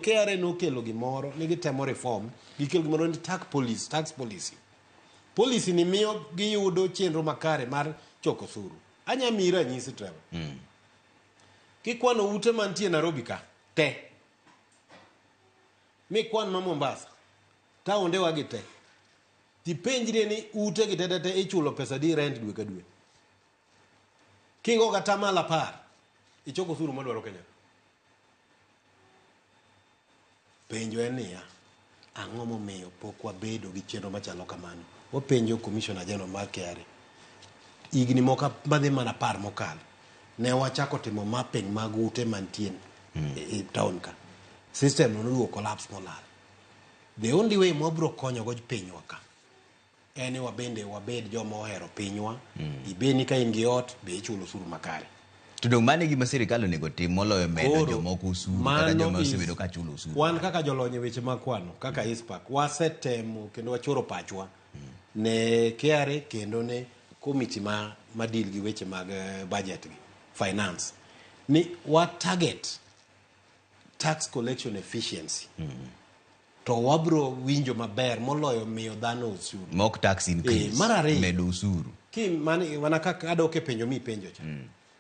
KRA nokelo gimoro ni gitemo reform, gikelo gimoro ni tax policy. Policy ni miyo giyudo chenro makare mar choko osuru. Anya miyi ranyisi Trevor. Kikwano ute mantie Nairobi ka te. Mikwan ma Mombasa. Taonde wagi te. Tipenjire ni ute gi te ichulo pesa di rent dwe ka dwe. Kingo kata mala par. Ichoko osuru madwaro Kenya. Penjo en niya, ang'o momiyo pok wabedo gi chenro machalo kamano. Wapenjo Commissioner General mar KRA. Igni moka madhi mana par mokalo. Ne wachako timo mapping mag ute mantie e town ka. System no nuo collapse molal. The only way mwabro konyo go pinywa ka. Ene wabed joma ohero pinywa. Ibeni ka in gi ot be ichulo osuru makare. To dong mane gima sirikal onego tim moloyo medo jomoko osuru kata joma osebedo ka chulo osuru. Wan kaka jolony weche mag kwano, kaka ISPAC, wasetemo kendo wachoro pachwa ne KRA kendo ne committee ma deal gi weche mag budget gi, finance. Ni what target tax collection efficiency. To wabro winjo maber moloyo miyo dhano osuru. Mock tax increase. Marare medo osuru. Ki mani wana kaka adoke penjo mi penjo cha.